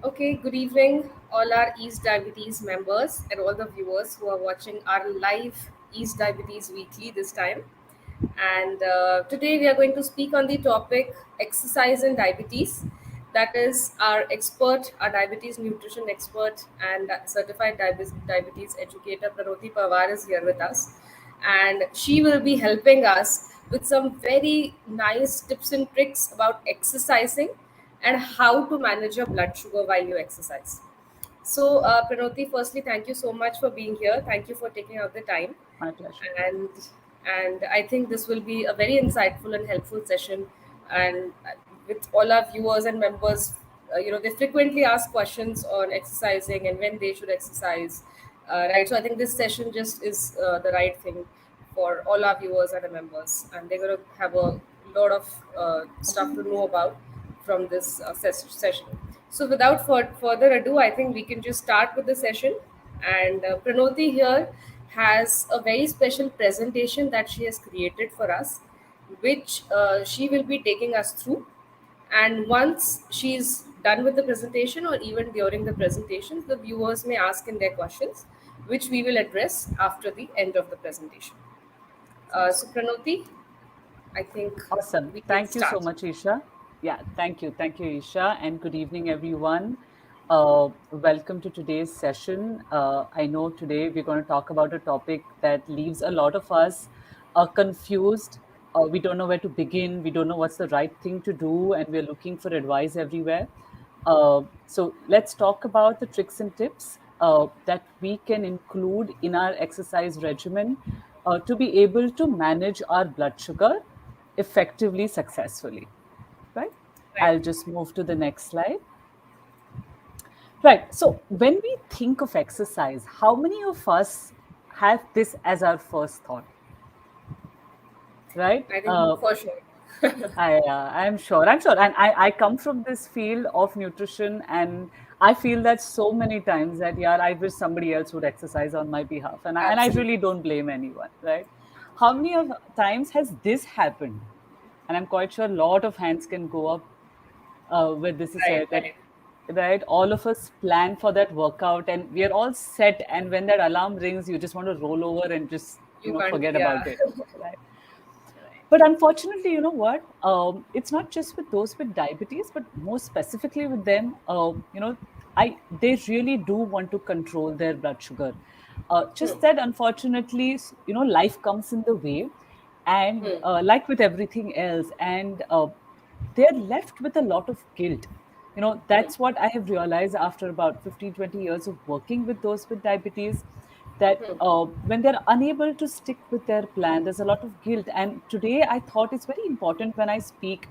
Okay, good evening, all our East Diabetes members and all the viewers who are watching our live East Diabetes Weekly this time. And today we are going to speak on the topic exercise and diabetes. That is, our diabetes nutrition expert and certified diabetes educator Pranoti Pawar is here with us. And she will be helping us with some very nice tips and tricks about exercising and how to manage your blood sugar while you exercise. So, Pranoti, firstly, thank you so much for being here. Thank you for taking out the time, My pleasure. and I think this will be a very insightful and helpful session. And with all our viewers and members, they frequently ask questions on exercising and when they should exercise, right? So I think this session just is the right thing for all our viewers and our members, and they're going to have a lot of stuff to know about from this session. So, without further ado, I think we can just start with the session. And Pranoti here has a very special presentation that she has created for us, which she will be taking us through. And once she's done with the presentation, or even during the presentation, the viewers may ask in their questions, which we will address after the end of the presentation. Sounds So, good. Pranoti, I think Awesome. we can Thank you so start. much, Isha. Yeah, thank you. Thank you, Isha. And good evening, everyone. Welcome to today's session. I know today we're going to talk about a topic that leaves a lot of us confused. We don't know where to begin. We don't know what's the right thing to do, and we're looking for advice everywhere. So let's talk about the tricks and tips that we can include in our exercise regimen to be able to manage our blood sugar effectively, successfully. Right? Right. I'll just move to the next slide. Right. So when we think of exercise, how many of us have this as our first thought? Right? I think for sure. I'm sure. I'm sure. And I come from this field of nutrition, and I feel that so many times that, yeah, I wish somebody else would exercise on my behalf. And I Absolutely. really don't blame anyone, right? How many of times has this happened? And I'm quite sure a lot of hands can go up where this is Right, said that, right. right, all of us plan for that workout and we are all set. And when that alarm rings, you just want to roll over and just, You can't, forget about yeah. it, right? But unfortunately, you know what? It's not just with those with diabetes, but more specifically with them. They really do want to control their blood sugar. Just that, unfortunately, life comes in the way, and like with everything else, and they're left with a lot of guilt. That's what I have realized after about 15, 20 years of working with those with diabetes, that when they're unable to stick with their plan, there's a lot of guilt. And today I thought it's very important when I speak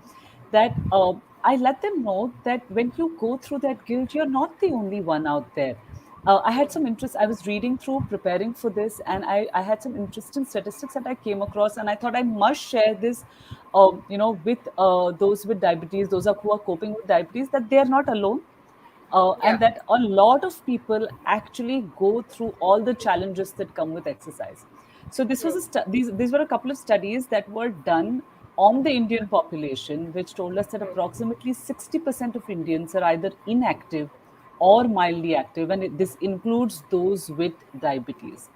that I let them know that when you go through that guilt, you're not the only one out there. I had some interest. I was reading through, preparing for this, and I had some interesting statistics that I came across, and I thought I must share this, with those with diabetes, who are coping with diabetes, that they are not alone, and Yeah. that a lot of people actually go through all the challenges that come with exercise. So this was these were a couple of studies that were done on the Indian population, which told us that approximately 60% of Indians are either inactive or mildly active, and this includes those with diabetes,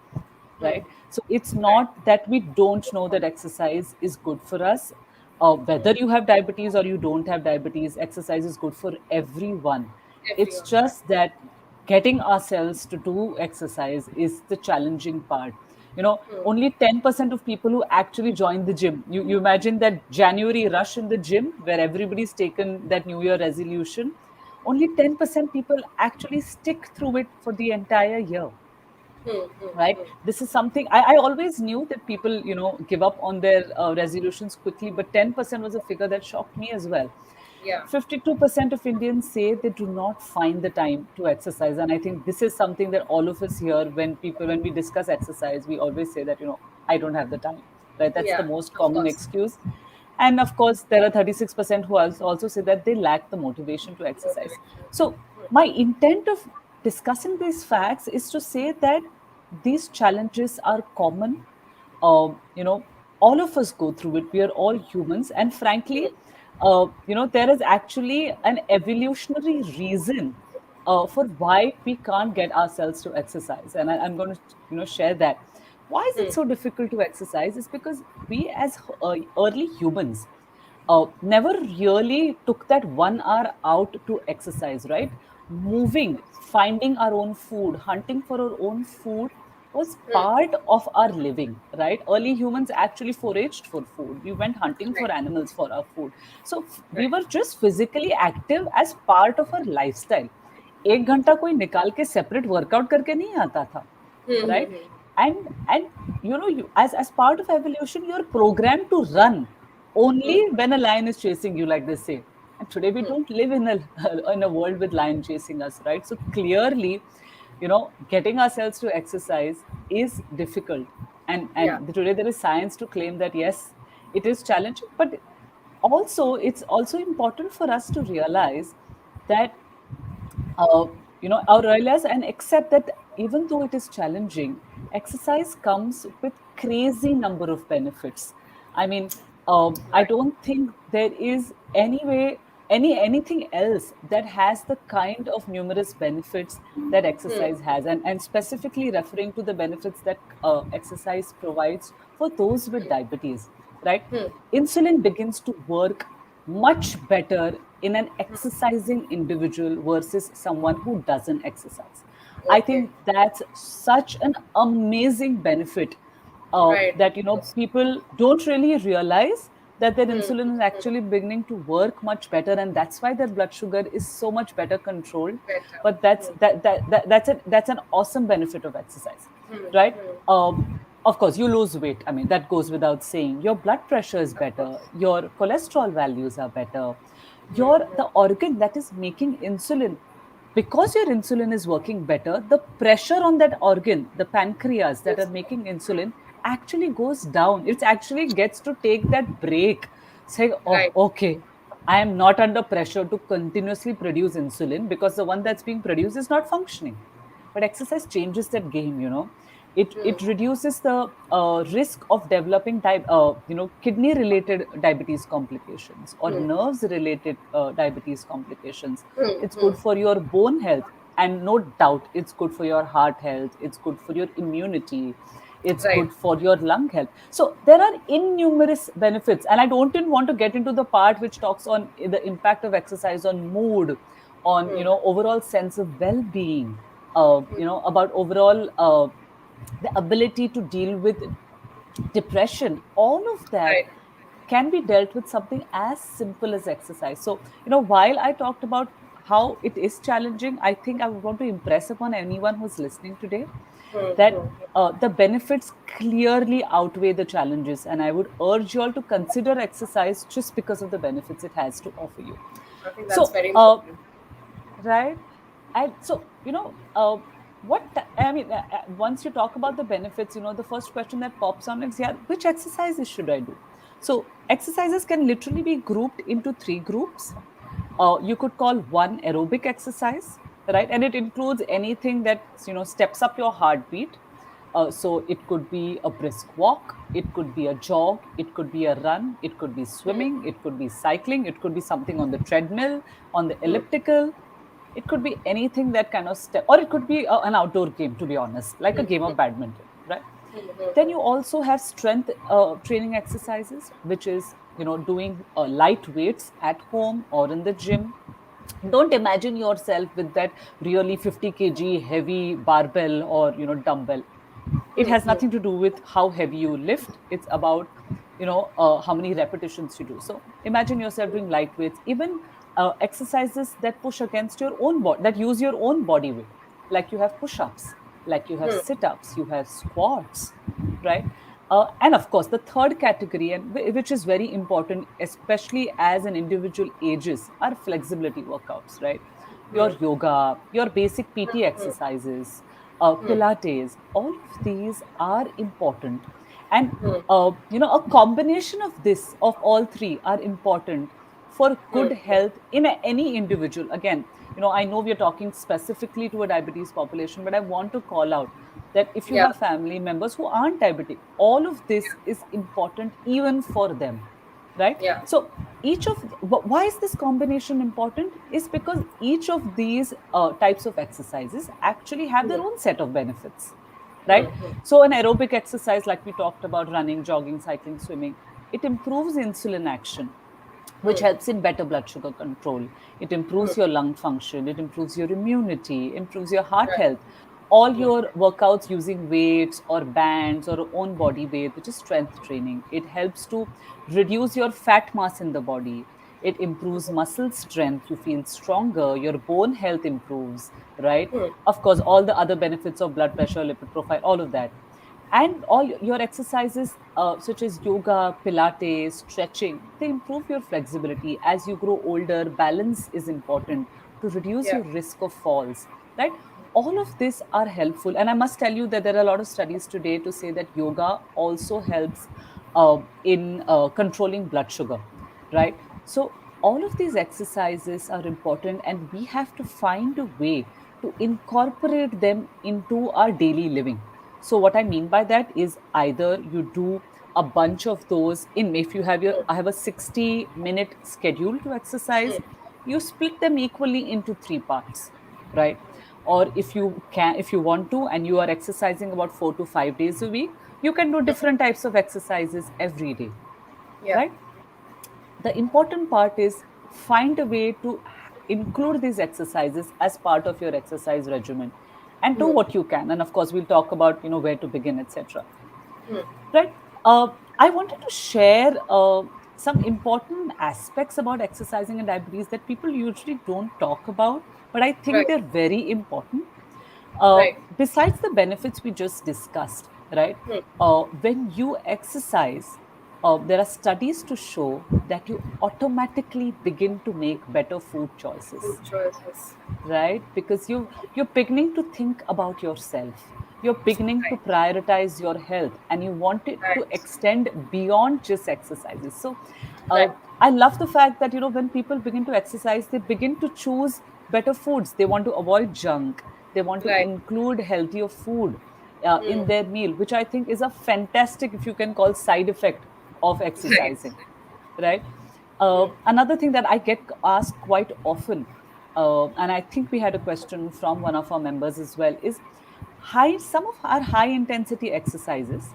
right? So it's Right. not that we don't know that exercise is good for us. Whether you have diabetes or you don't have diabetes, exercise is good for everyone. It's Everyone. just that getting ourselves to do exercise is the challenging part. Only 10% of people who actually join the gym. You imagine that January rush in the gym where everybody's taken that New Year resolution. Only 10% people actually stick through it for the entire year, right? This is something I always knew that people give up on their resolutions quickly, but 10% was a figure that shocked me as well. Yeah. 52% of Indians say they do not find the time to exercise, and I think this is something that all of us here, when we discuss exercise, we always say that, I don't have the time, right? That's the Yeah. most Of common course. excuse. And of course there are 36% who also say that they lack the motivation to exercise. Motivation. So my intent of discussing these facts is to say that these challenges are common. All of us go through it. We are all humans, and frankly, there is actually an evolutionary reason for why we can't get ourselves to exercise. And I'm going to, share that. Why is it so difficult to exercise? Is because we, as early humans, never really took that 1 hour out to exercise, right? Moving, finding our own food, hunting for our own food was part of our living, right? Early humans actually foraged for food. We went hunting for Right. animals for our food. So we Right. were just physically active as part of our lifestyle. 1 घंटा कोई निकाल के separate workout करके नहीं आता था, right? And you, as part of evolution, you're programmed to run only when a lion is chasing you, like they say. And today we don't live in a in a world with lion chasing us, right? So clearly, getting ourselves to exercise is difficult. Yeah. And today there is science to claim that yes, it is challenging, but also it's also important for us to realize that uh, our realize and accept that even though it is challenging, exercise comes with crazy number of benefits. I mean, I Right. don't think there is anything else that has the kind of numerous benefits that exercise has, and specifically referring to the benefits that exercise provides for those with diabetes, right? Insulin begins to work much better in an exercising individual versus someone who doesn't exercise. I Okay. think that's such an amazing benefit Right. that Yes. people don't really realize that their insulin is actually beginning to work much better, and that's why their blood sugar is so much better controlled. Better. But that's an awesome benefit of exercise, right? Of course, you lose weight. I mean, that goes without saying. Your blood pressure is Of better. course. Your cholesterol values are better. The organ that is making insulin, because your insulin is working better, the pressure on that organ, the pancreas that are Yes. making insulin, actually goes down. It actually gets to take that break, say, oh, Right. okay, I am not under pressure to continuously produce insulin because the one that's being produced is not functioning. But exercise changes that game. It reduces the risk of developing kidney related diabetes complications or nerves related diabetes complications. It's good for your bone health, and no doubt it's good for your heart health, it's good for your immunity, it's Right. good for your lung health. So there are innumerous benefits, and I don't even want to get into the part which talks on the impact of exercise on mood, on overall sense of well-being, about overall the ability to deal with depression. All of that Right. can be dealt with something as simple as exercise. So, while I talked about how it is challenging, I think I would want to impress upon anyone who's listening today that the benefits clearly outweigh the challenges. And I would urge you all to consider exercise just because of the benefits it has to offer you. I think that's So, very important. right. And so, what I mean, once you talk about the benefits, the first question that pops on is, yeah, which exercises should I do? So, exercises can literally be grouped into three groups. You could call one aerobic exercise, right? And it includes anything that, steps up your heartbeat. So it could be a brisk walk, it could be a jog, it could be a run, it could be swimming, it could be cycling, it could be something on the treadmill, on the elliptical. It could be anything that kind of step, or it could be an outdoor game, to be honest, like a game of badminton, right? Then you also have strength training exercises, which is, doing light weights at home or in the gym. Don't imagine yourself with that really 50 kg heavy barbell or dumbbell. It has nothing to do with how heavy you lift. It's about how many repetitions you do. So imagine yourself doing light weights, even exercises that push against your own body, that use your own body weight, like you have push-ups, like you have sit-ups, you have squats, right? And of course, the third category, and which is very important, especially as an individual ages, are flexibility workouts, right? Your yoga, your basic PT exercises, Pilates, all of these are important. And, a combination of this, of all three, are important for good health in any individual. Again, I know we are talking specifically to a diabetes population, but I want to call out that if you Yeah. have family members who aren't diabetic, all of this is important even for them. right? Yeah. So why is this combination important is because each of these types of exercises actually have their Hmm. own set of benefits, Hmm. right? So an aerobic exercise, like we talked about, running, jogging, cycling, swimming, it improves insulin action, which Hmm. helps in better blood sugar control. It improves your lung function, it improves your immunity, improves your heart Right. health. All Hmm. your workouts using weights or bands or own body weight, which is strength training, it helps to reduce your fat mass in the body. It improves muscle strength, you feel stronger, your bone health improves, right? Hmm. Of course, all the other benefits of blood pressure, lipid profile, all of that. And all your exercises, such as yoga, pilates, stretching, they improve your flexibility. As you grow older, balance is important to reduce Yeah. your risk of falls, right? All of this are helpful, and I must tell you that there are a lot of studies today to say that yoga also helps in controlling blood sugar, right? So all of these exercises are important, and we have to find a way to incorporate them into our daily living. So what I mean by that is either you do a bunch of those in, if you have your, I have a 60-minute schedule to exercise, you split them equally into three parts, right? Or if you can, if you want to, and you are exercising about 4 to 5 days a week, you can do different types of exercises every day, Yeah. right? The important part is find a way to include these exercises as part of your exercise regimen and do Hmm. what you can. And of course, we'll talk about, where to begin, etc. Hmm. Right. I wanted to share some important aspects about exercising and diabetes that people usually don't talk about, but I think Right. they're very important. Right. Besides the benefits we just discussed, right? Hmm. When you exercise, there are studies to show that you automatically begin to make better food Food choices, choices. right? Because you're beginning to think about yourself, you're beginning to Right. prioritize your health, and you want it to Right. extend beyond just exercises. So uh, Right. I love the fact that when people begin to exercise, they begin to choose better foods. They want to avoid junk, they want to Right. include healthier food Hmm. in their meal, which I think is a fantastic, if you can call, side effect of Right. exercising, right? Hmm. Another thing that I get asked quite often, and I think we had a question from one of our members as well, is some of our high intensity exercises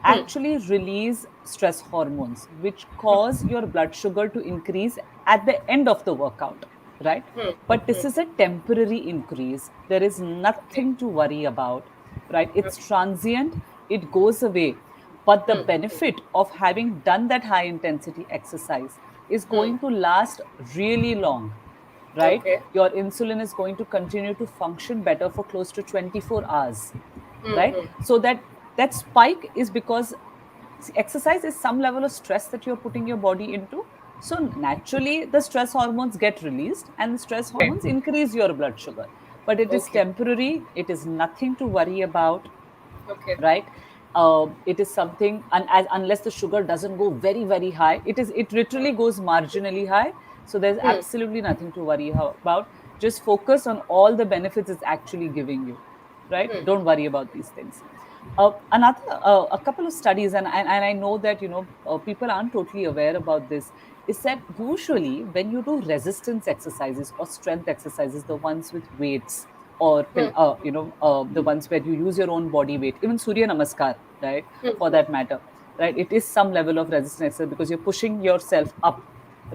Hmm. actually release stress hormones, which cause your blood sugar to increase at the end of the workout, right? Hmm. But Hmm. this is a temporary increase. There is Okay. nothing to worry about, right? It's Okay. transient, it goes away. But the Hmm. benefit of having done that high intensity exercise is Hmm. going to last really long, right? Okay. Your insulin is going to continue to function better for close to 24 hours, Hmm. right? Hmm. So that spike is because exercise is some level of stress that you're putting your body into. So naturally, the stress hormones get released, and the stress Right. hormones increase your blood sugar. But it is Okay. temporary, it is nothing to worry about, Okay. right? It is something, and unless the sugar doesn't go very very high, it literally goes marginally high. So there's Hmm. absolutely nothing to worry about. Just focus on all the benefits it's actually giving you, right? Hmm. Don't worry about these things. A couple of studies, and I know that people aren't totally aware about this, is that usually when you do resistance exercises or strength exercises, the ones with weights, or Hmm. the ones where you use your own body weight, even Surya Namaskar, right? Hmm. For Hmm. that matter, right? It is some level of resistance exercise because you're pushing yourself up,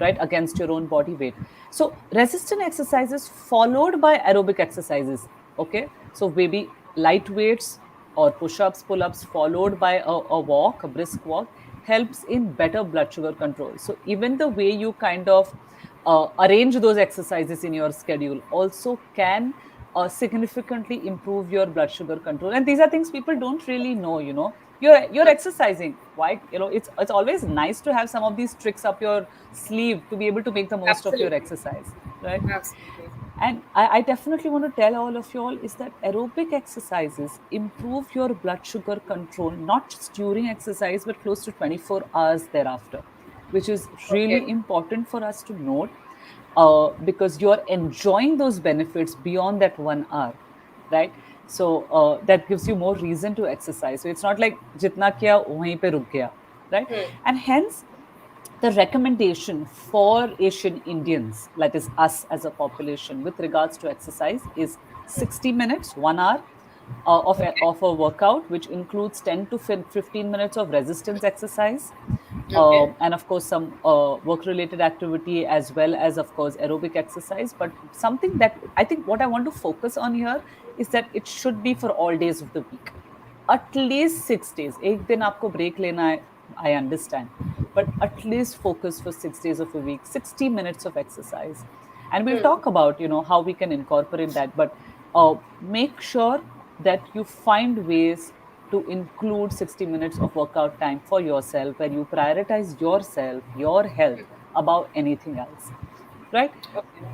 right, against your own body weight. So resistant exercises followed by aerobic exercises, okay? So maybe light weights or push-ups, pull-ups, followed by a walk, a brisk walk, helps in better blood sugar control. So even the way you kind of arrange those exercises in your schedule also can significantly improve your blood sugar control. And these are things people don't really know. You're exercising. Why? It's always nice to have some of these tricks up your sleeve to be able to make the most of your Absolutely. exercise, right? Absolutely. And I definitely want to tell all of you all is that aerobic exercises improve your blood sugar control, not just during exercise, but close to 24 hours thereafter, which is Okay. really important for us to note, because you're enjoying those benefits beyond that 1 hour, right? So that gives you more reason to exercise. So it's not like jitna kiya wahin pe ruk gaya, right? Hmm. And hence the recommendation for Asian Indians, that is us as a population, with regards to exercise is 60 minutes, 1 hour Okay. of a workout, which includes 10 to 15 minutes of resistance exercise. Okay. And of course, some work related activity, as well as, of course, aerobic exercise. But something that I think what I want to focus on here is that it should be for all days of the week, at least 6 days. एक दिन आपको break लेना है, I understand, but at least focus for 6 days of a week, 60 minutes of exercise. And we'll talk about, how we can incorporate that. But make sure that you find ways to include 60 minutes of workout time for yourself, where you prioritize yourself, your health above anything else, right? Okay.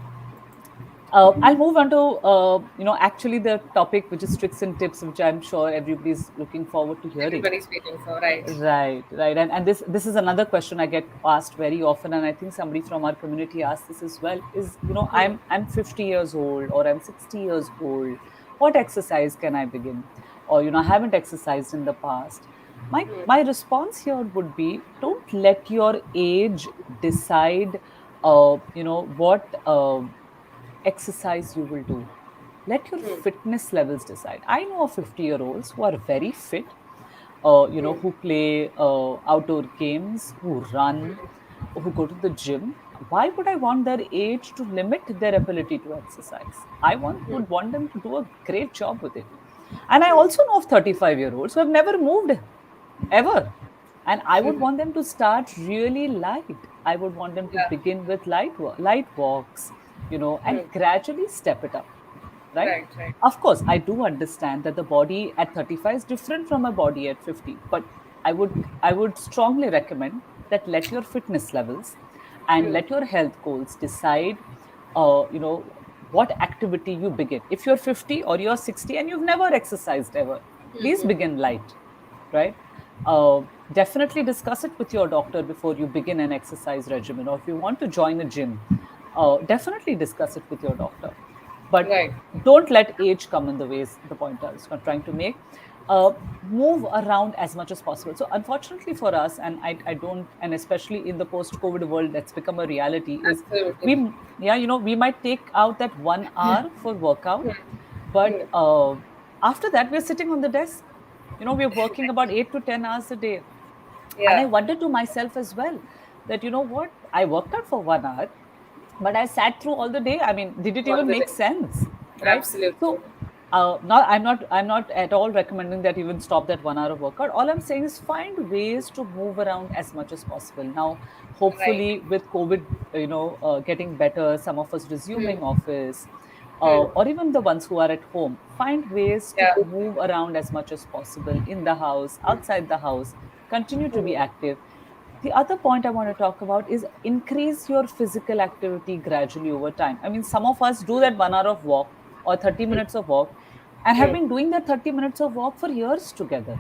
I'll move on to, actually the topic, which is tricks and tips, which I'm sure everybody's looking forward to hearing. Everybody's waiting for, right. Right, right. And this is another question I get asked very often, and I think somebody from our community asked this as well, is, I'm 50 years old, or I'm 60 years old. What exercise can I begin? Or, I haven't exercised in the past. My response here would be, don't let your age decide what exercise you will do. Let your fitness levels decide. I know of 50-year-olds who are very fit, who play outdoor games, who run, who go to the gym. Why would I want their age to limit their ability to exercise? Would want them to do a great job with it. And I also know of 35-year-olds who have never moved ever. And I would want them to start really light. I would want them to Yeah. begin with light walks, and gradually step it up, right? Right, right. Of course, I do understand that the body at 35 is different from a body at 50, but I would strongly recommend that let your fitness levels and let your health goals decide, what activity you begin. If you're 50 or you're 60 and you've never exercised ever, please begin light, right? Definitely discuss it with your doctor before you begin an exercise regimen. Or if you want to join a gym, definitely discuss it with your doctor. But Right. don't let age come in the way, is the point I was trying to make. Move around as much as possible. So, unfortunately for us, and I don't, and especially in the post-COVID world, that's become a reality. Is Absolutely. we might take out that 1 hour for workout, but after that, we're sitting on the desk. We're working about 8 to 10 hours a day. And I Yeah. wondered to myself as well that, what? I worked out for 1 hour, but I sat through all the day. I mean, did it All even the make day. sense? Right? Absolutely. So, I'm not at all recommending that even stop that 1 hour of workout. All I'm saying is find ways to move around as much as possible. Now, Right. hopefully, with COVID, getting better, some of us resuming office, Hmm. or even the ones who are at home, find ways to Yeah. move around as much as possible in the house, outside the house, continue to be active. The other point I want to talk about is increase your physical activity gradually over time. I mean, some of us do that 1 hour of walk or 30 minutes of walk and have been doing that 30 minutes of walk for years together.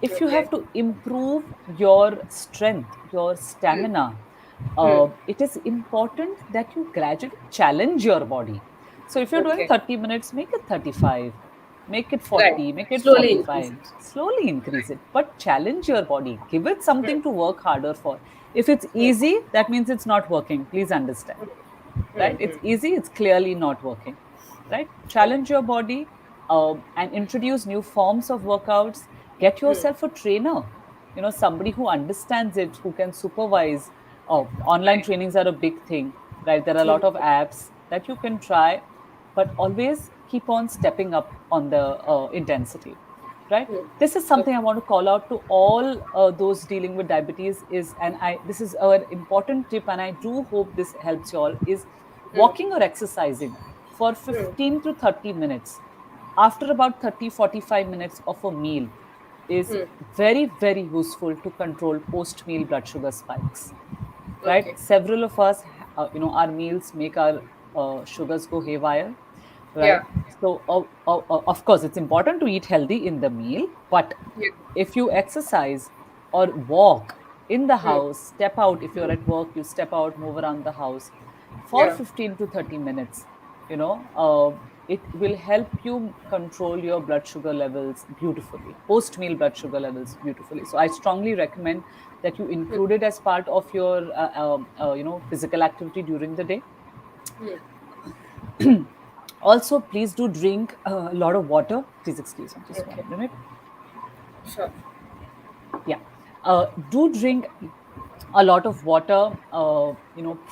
If you Okay. have to improve your strength, your stamina, it is important that you gradually challenge your body. So if you're doing Okay. 30 minutes, make it 35, make it Right. 40, make it Slowly increase 45. it. Slowly increase it, but challenge your body. Give it something to work harder for. If it's Hmm. easy, that means it's not working. Please understand, right? It's easy, it's clearly not working, right? Challenge your body, and introduce new forms of workouts. Get yourself a trainer, somebody who understands it, who can supervise. Online Right. trainings are a big thing, right? There are a lot of apps that you can try, but always keep on stepping up on the intensity, right? This is something I Okay. want to call out to all those dealing with diabetes. This is an important tip, and I do hope this helps you all. Is walking or exercising for 15 to 30 minutes after about 30-45 minutes of a meal is very, very useful to control post meal blood sugar spikes, right? Okay. Several of us, our meals make our sugars go haywire, Yeah. right? So, of course, it's important to eat healthy in the meal, but Yeah. if you exercise or walk in the house, step out. If you're at work, you step out, move around the house for Yeah. 15 to 30 minutes, you know, it will help you control your blood sugar levels beautifully, post meal blood sugar levels beautifully. So I strongly recommend that you include it as part of your physical activity during the day. Also, please do drink a lot of water. Please excuse me just Okay. 1 minute. Sure. Yeah. Do drink a lot of water,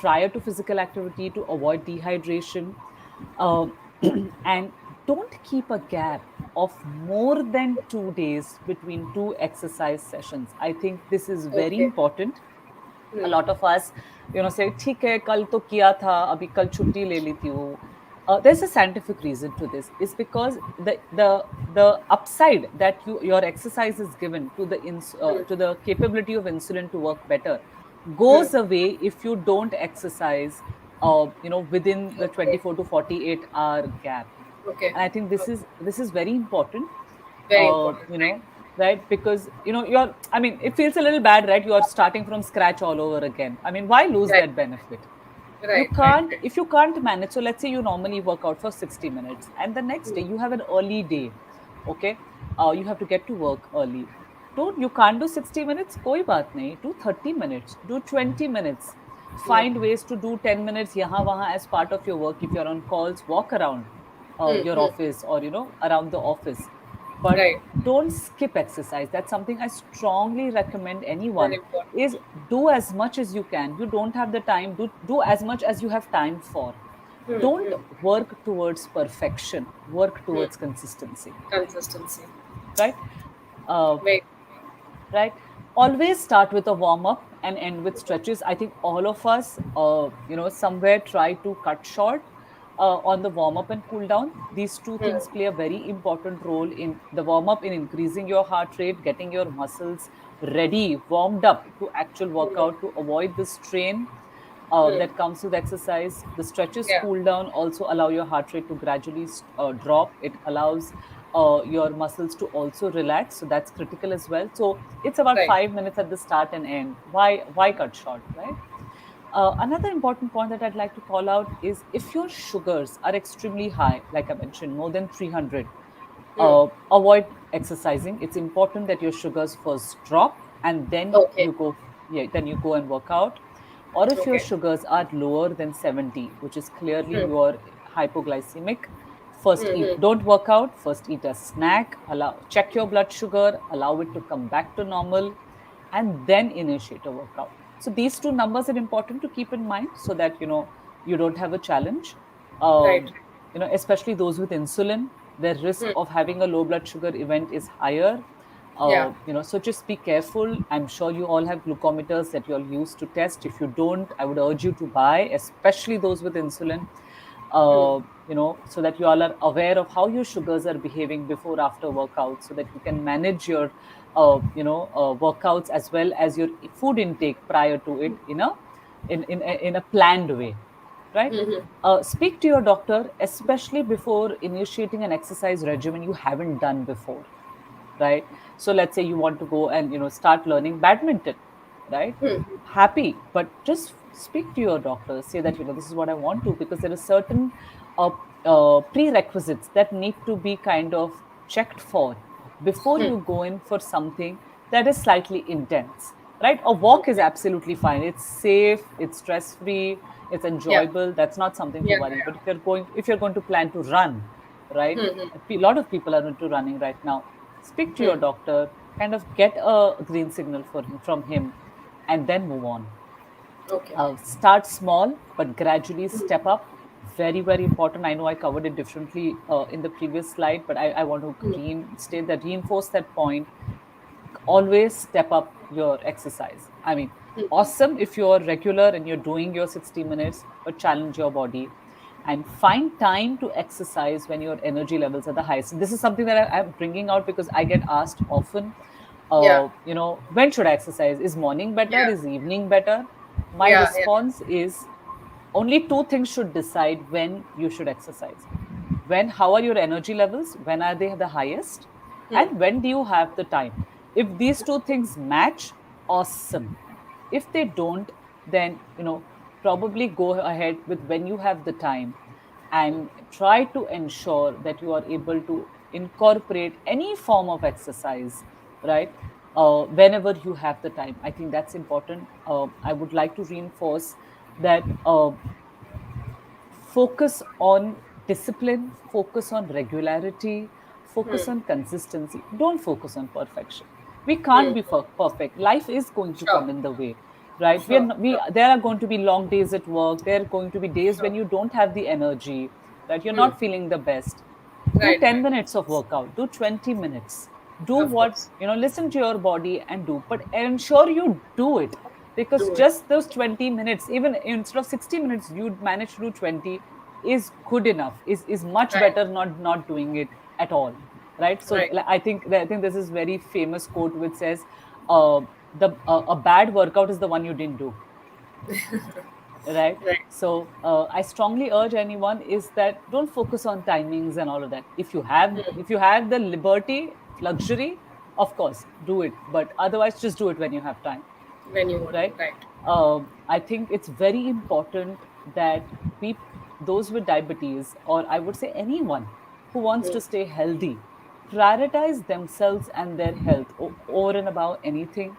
prior to physical activity to avoid dehydration. Um, and don't keep a gap of more than 2 days between two exercise sessions. I think this is very Okay. important. A Hmm. lot of us say ठीक है कल तो किया था अभी कल छुट्टी ले लेती हूँ. There's a scientific reason to this. Is because the upside that your exercise is given to to the capability of insulin to work better Hmm. goes away if you don't exercise within the Okay. 24 to 48 hour gap. Okay. And I think Okay. this is very important. Very uh, important. you know right, because you're, I mean, it feels a little bad, right? You're starting from scratch all over again. I mean, why lose Right. that benefit? You Right. Right. can't, if you can't manage. So let's say you normally work out for 60 minutes and the next day you have an early day. Okay. You have to get to work early. Don't, you can't do 60 minutes, koi baat nahi, do 30 minutes, do 20 minutes. Hmm. Find ways to do 10 minutes yahan wahan as part of your work. If you're on calls, walk around Hmm. your Hmm. office, or around the office. But Right. don't skip exercise. That's something I strongly recommend Very anyone. important. Is do as much as you can. You don't have the time, do as much as you have time for. Hmm. Don't Hmm. work towards perfection, work Hmm. towards consistency. Consistency. Right. uh, Very. right, always start with a warm up and end with stretches. I think all of us somewhere try to cut short on the warm up and cool down. These two things Hmm. play a very important role in the warm up, in increasing your heart rate, getting your muscles ready, warmed up to actual Hmm. workout, to avoid the strain Hmm. that comes with exercise. The stretches Yeah. cool down also allow your heart rate to gradually drop. It allows your muscles to also relax. So that's critical as well. So it's about Right. 5 minutes at the start and end. Why cut short, right? Another important point that I'd like to call out is if your sugars are extremely high, like I mentioned, more than 300, Hmm. avoid exercising. It's important that your sugars first drop and then Okay. you go, yeah, then you go and work out. Or if your Okay. sugars are lower than 70, which is clearly Hmm. your hypoglycemic, first Hmm. eat, Hmm. don't work out, first eat a snack, allow, check your blood sugar, allow it to come back to normal, and then initiate a workout. So these two numbers are important to keep in mind so that you don't have a challenge. Right. Especially those with insulin, their risk Hmm. of having a low blood sugar event is higher. Yeah. So just be careful. I'm sure you all have glucometers that you all use to test. If you don't, I would urge you to buy, especially those with insulin, Hmm. so that you all are aware of how your sugars are behaving before, after workout, so that you can manage your, workouts as well as your food intake prior to it in a planned way, right? Speak to your doctor, especially before initiating an exercise regimen you haven't done before, right? So let's say you want to go and start learning badminton, right? Happy, but just speak to your doctor, say that this is what I want to, because there are certain uh, prerequisites that need to be kind of checked for before you go in for something that is slightly intense, right? A walk is Okay. absolutely fine. It's safe, it's stress free, it's Yeah. enjoyable. That's not something to Yeah. worry. But Yeah. if you're going to plan to run, right? A lot of people are into running right now. Speak to your Hmm. doctor, kind of get a green signal from him, and then move on. Okay. Start small, but gradually step up. Very, very important. I know I covered it differently in the previous slide, but I want to reinstate that, reinforce that point. Always step up your exercise. I mean, awesome if you're regular and you're doing your 60 minutes, but challenge your body and find time to exercise when your energy levels are the highest. This is something that I'm bringing out because I get asked often, Yeah. when should I exercise? Is morning better? Yeah. Is evening better? My Yeah. Yeah. response is only two things should decide when you should exercise. When, how are your energy levels? When are they the highest? Hmm. And when do you have the time? If these two things match, awesome. If they don't, then probably go ahead with when you have the time. and try to ensure that you are able to incorporate any form of exercise, right? Whenever you have the time. I think that's important. I would like to reinforce that focus on discipline, focus on regularity, focus on consistency. Don't focus on perfection. We can't Hmm. be perfect. Life is going to Sure. come in the way, right? Sure. We Sure. there are going to be long days at work. There are going to be days when Sure. you don't have the energy, that you're Hmm. not feeling the best. Do Right. 10 Right. minutes of workout, do 20 minutes, do Of what, course. listen to your body and do, but ensure you do it, because Do it. just those 20 minutes, even instead of 60 minutes you manage to do 20, is good enough, is much Right. better not doing it at all, right? So Right. I think this is very famous quote which says, the a bad workout is the one you didn't do, right? Right. So I strongly urge anyone is that don't focus on timings and all of that. If you have the liberty, luxury, of course do it, but otherwise just do it when you have time, When you want to. right? Right. I think it's very important that those with diabetes, or I would say anyone who wants Hmm. to stay healthy, prioritize themselves and their health over and above anything.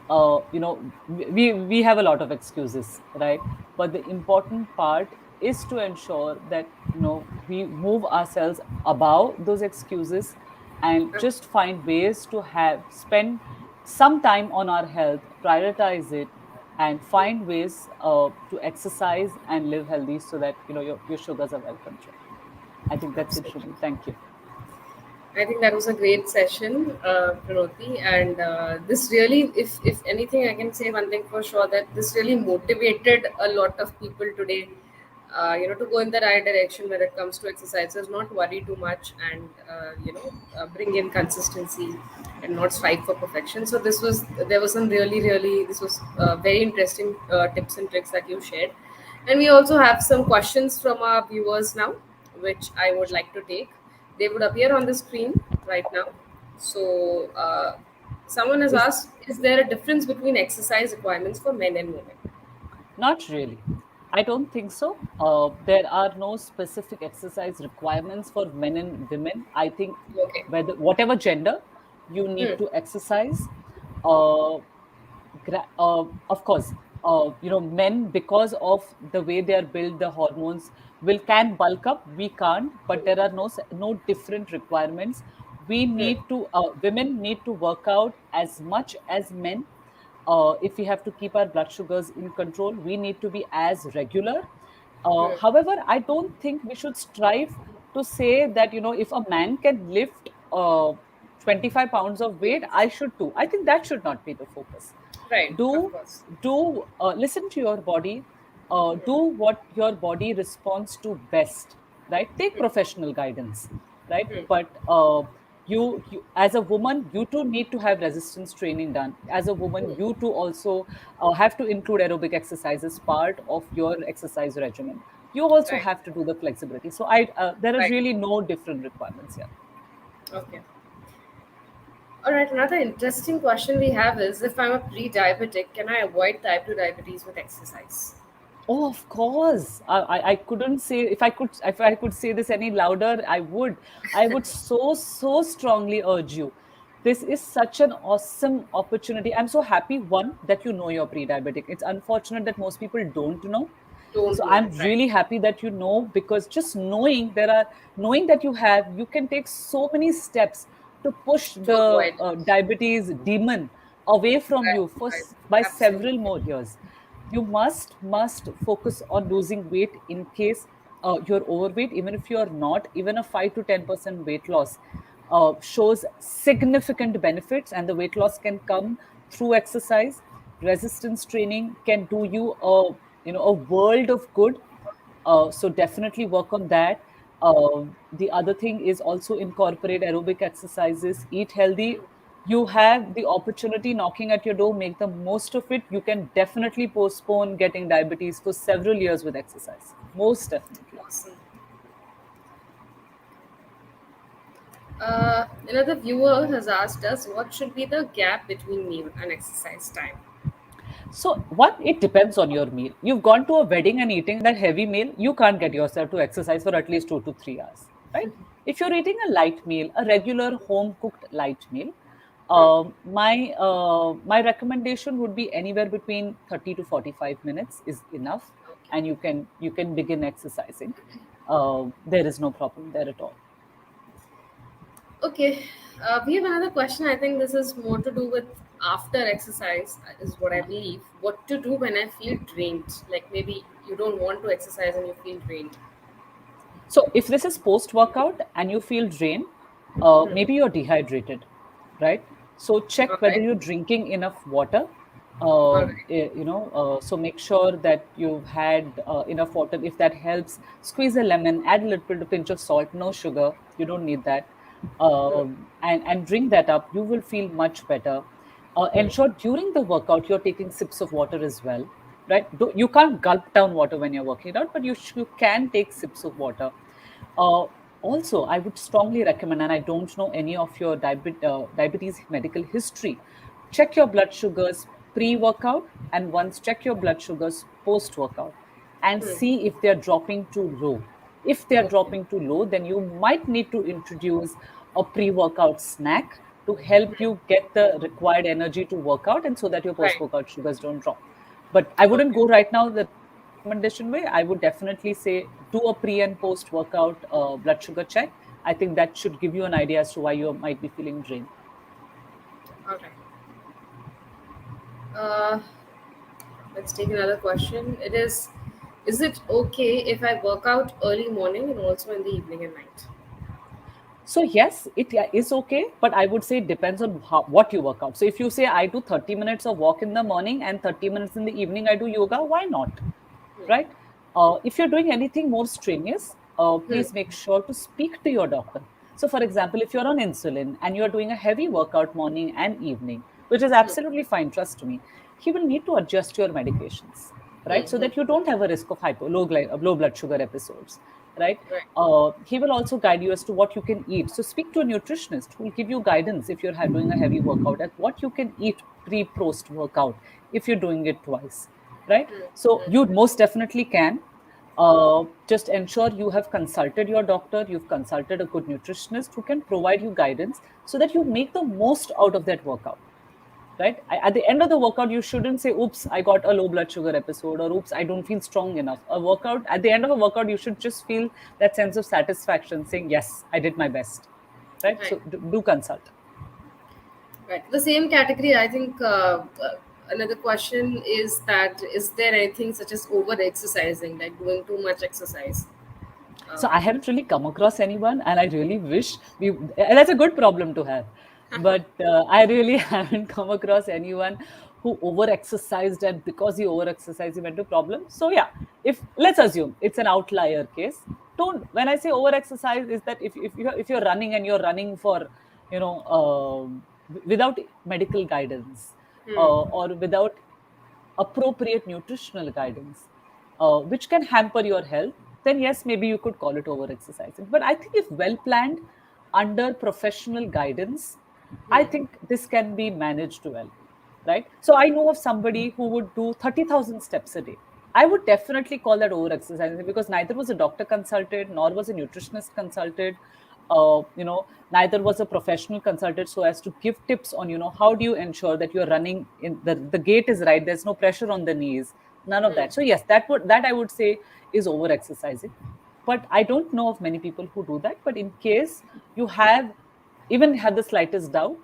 We have a lot of excuses, right? But the important part is to ensure that we move ourselves above those excuses and just find ways to have spend some time on our health, prioritize it, and find ways to exercise and live healthy so that your sugars are well controlled. I think that's it, Absolutely. Shubhi. Thank you. I think that was a great session, Pranoti, and this really, if anything, I can say one thing for sure that this really motivated a lot of people today, to go in the right direction when it comes to exercises, not worry too much, and bring in consistency and not strive for perfection. So there was some really this was very interesting tips and tricks that you shared, and we also have some questions from our viewers now, which I would like to take. They would appear on the screen right now. So, someone has Is asked, is there a difference between exercise requirements for men and women? Not really. I don't think so. There are no specific exercise requirements for men and women. I think Okay. whether whatever gender you need Hmm. to exercise. Uh, of course, men, because of the way they are built, the hormones will can bulk up. We can't, but there are no different requirements. We Hmm. need to Women need to work out as much as men. If we have to keep our blood sugars in control, we need to be as regular. Hmm. However, I don't think we should strive to say that, if a man can lift 25 pounds of weight, I should too. I think that should not be the focus. Right, of Do course. listen to your body. Do what your body responds to best, right? Take professional guidance, right? But you as a woman, you too need to have resistance training done. As a woman, you too also have to include aerobic exercise as part of your exercise regimen. You also Right, have to do the flexibility. So there are right. really no different requirements here. Okay. All right, another interesting question we have is, if I'm a pre diabetic, can I avoid type 2 diabetes with exercise? Oh, of course. I couldn't say, if I could say this any louder, I would. I would so strongly urge you. This is such an awesome opportunity. I'm so happy, one, that you know you're pre-diabetic. It's unfortunate that most people don't know. Don't So know I'm it, right? really happy that you know, because just knowing that you can take so many steps to push To the avoid. diabetes demon away from Right, you right. by several Absolutely. more years. You must focus on losing weight in case you're overweight. Even if you're not, even a 5 to 10% weight loss shows significant benefits, and the weight loss can come through exercise. Resistance training can do you a world of good. So definitely work on that. The other thing is also incorporate aerobic exercises, eat healthy. You have the opportunity knocking at your door, make the most of it. You can definitely postpone getting diabetes for several years with exercise. Most definitely. Awesome. Another viewer has asked us, what should be the gap between meal and exercise time? So, one, it depends on your meal. You've gone to a wedding and eating that heavy meal, you can't get yourself to exercise for at least 2 to 3 hours, right? If you're eating a light meal, a regular home cooked light meal, Hmm. my recommendation would be anywhere between 30 to 45 minutes is enough, Okay. and you can begin exercising. There is no problem there at all. Okay, we have another question. I think this is more to do with after exercise, is what I believe. What to do when I feel drained? Like maybe you don't want to exercise and you feel drained. So if this is post workout and you feel drained, maybe you're dehydrated, right? So All check whether right. you're drinking enough water. All right. So make sure that you've had enough water. If that helps, squeeze a lemon, add a little bit of pinch of salt, no sugar. You don't need that, Hmm. and drink that up. You will feel much better. Hmm. Ensure during the workout you're taking sips of water as well, right? You can't gulp down water when you're working out, but you can take sips of water. uh, Also, I would strongly recommend, and I don't know any of your diabetes medical history, check your blood sugars pre workout and once check your blood sugars post workout and Hmm. see if they're dropping too low. If they're Okay. dropping too low, then you might need to introduce a pre workout snack to help you get the required energy to work out and so that your post Right. workout sugars don't drop. But I wouldn't Okay. go right now the recommendation way. I would definitely say do a pre and post workout blood sugar check. I think that should give you an idea as to why you might be feeling drained. All right. Uh, let's take another question. Is it okay if I work out early morning and also in the evening and night? So yes, it is okay, but I would say it depends on what you work out. So if you say I do 30 minutes of walk in the morning and 30 minutes in the evening, I do yoga, why not? Right? If you're doing anything more strenuous, Hmm. please make sure to speak to your doctor. So, for example, if you're on insulin and you're doing a heavy workout morning and evening, which is Hmm. absolutely fine, trust me, he will need to adjust your medications, Hmm. right? So Hmm. that you don't have a risk of low blood sugar episodes, right? Right. He will also guide you as to what you can eat. So, speak to a nutritionist who will give you guidance if you're doing a heavy workout at what you can eat pre post workout if you're doing it twice, right? Hmm. So Hmm. you most definitely can. Just ensure you have consulted your doctor, you've consulted a good nutritionist who can provide you guidance so that you make the most out of that workout, right? At the end of the workout, you shouldn't say, oops, I got a low blood sugar episode, or oops, I don't feel strong enough. At the end of a workout, you should just feel that sense of satisfaction saying, yes, I did my best, right? Right. So do consult. Right. The same category, I think another question is that is there anything such as over exercising, like doing too much exercise? So Uh, I haven't really come across anyone, and I really wish we. That's a good problem to have, but I really haven't come across anyone who over exercised, and because he over exercised, he went to problems. So yeah, if let's assume it's an outlier case. Don't. When I say over exercise, is that if you're running and you're running for without medical guidance hmm. or without appropriate nutritional guidance, which can hamper your health, then yes, maybe you could call it over exercising. But I think if well planned under professional guidance, I think this can be managed well, right? So I know of somebody who would do 30,000 steps a day. I would definitely call that over exercising because neither was a doctor consulted nor was a nutritionist consulted. Neither was a professional consulted so as to give tips on, how do you ensure that you're running in the gait is right, there's no pressure on the knees, none of that. So yes, that I would say is over exercising. But I don't know of many people who do that. But in case you have even had the slightest doubt,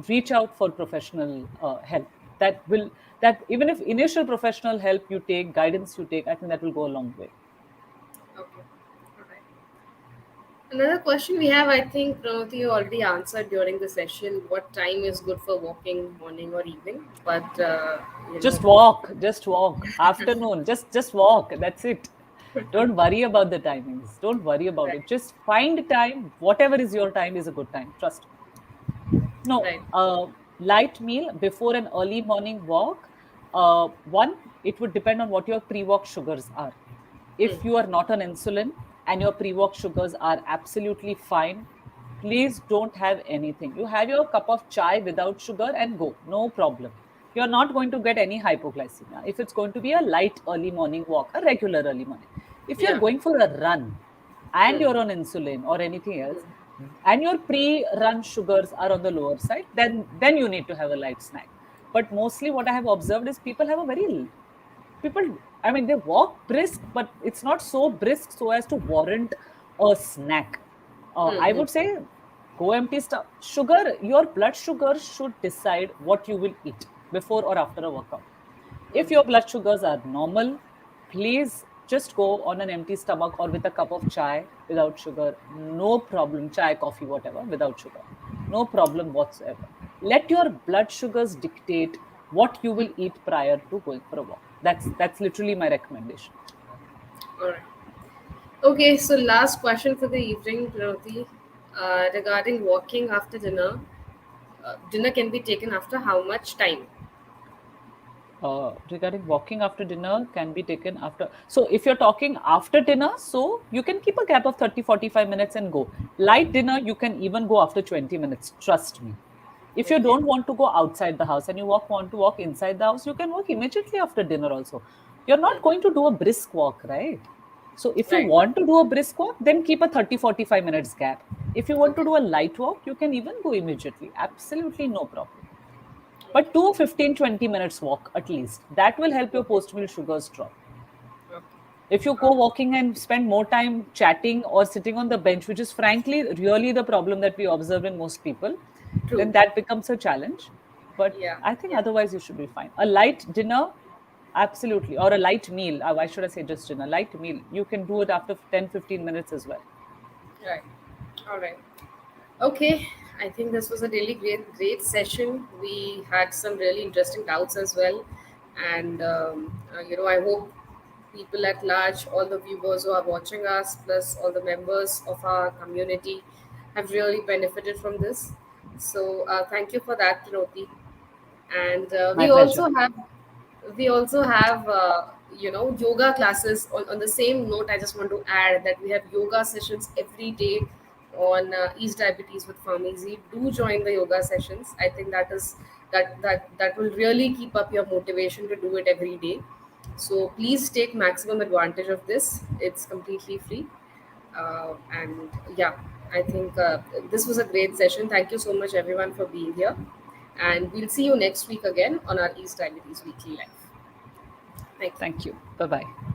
reach out for professional help. That even if initial professional help you take, guidance you take, I think that will go a long way. Okay. All right. Another question we have, I think Pranoti you already answered during the session. What time is good for walking, morning or evening? But you know, Just walk afternoon, just walk, that's it. Don't worry about the timings, don't worry about right, it. Just find time, whatever is your time is a good time, trust me. No, right. light meal before an early morning walk. One, it would depend on what your pre-walk sugars are. Hmm. If you are not on insulin and your pre-walk sugars are absolutely fine, please don't have anything. You have your cup of chai without sugar and go, no problem. you're not going to get any hypoglycemia. If it's going to be a light early morning walk, a regular early morning. If you're Yeah. going for a run and Hmm. you're on insulin or anything else, and your pre-run sugars are on the lower side, then you need to have a light snack. But mostly what I have observed is people, I mean, they walk brisk, but it's not so brisk so as to warrant a snack. I Hmm. would say go empty stuff. Sugar, your blood sugar should decide what you will eat before or after a workout. If your blood sugars are normal, please just go on an empty stomach or with a cup of chai without sugar. No problem. Chai, coffee, whatever, without sugar. No problem whatsoever. Let your blood sugars dictate what you will eat prior to going for a walk. That's literally my recommendation. All right. Okay, so last question for the evening, Pranoti. Regarding walking after dinner, dinner can be taken after how much time? Regarding walking after dinner can be taken after, so if you're talking after dinner, so you can keep a gap of 30-45 minutes and go. Light dinner you can even go after 20 minutes, trust me. If you Okay. don't want to go outside the house and you want to walk inside the house, you can walk immediately after dinner also. You're not going to do a brisk walk, right? So if you Right. want to do a brisk walk, then keep a 30-45 minutes gap. If you want to Okay. do a light walk, you can even go immediately, absolutely no problem. But Okay. do 15-20 minutes walk at least. That will help your Okay. post meal sugars drop. Okay. If you Uh, go walking and spend more time chatting or sitting on the bench, which is frankly really the problem that we observe in most people, then true. that becomes a challenge. But Yeah. I think Yeah. otherwise you should be fine. A light dinner, absolutely, or a light meal. Why should I say just dinner? Light meal. You can do it after 10-15 minutes as well. Right. All right. Okay, I think this was a really great session. We had some really interesting doubts as well, and I hope people at large, all the viewers who are watching us, plus all the members of our community, have really benefited from this. So thank you for that, Pranoti. And My pleasure. we also have yoga classes. On the same note, I just want to add that we have yoga sessions every day on East Diabetes with Pharmacy. Do join the yoga sessions. I think that will really keep up your motivation to do it every day. So please take maximum advantage of this. It's completely free. And yeah, I think this was a great session. Thank you so much, everyone, for being here. And we'll see you next week again on our East Diabetes Weekly Live. Thank you. Thank you. Bye bye.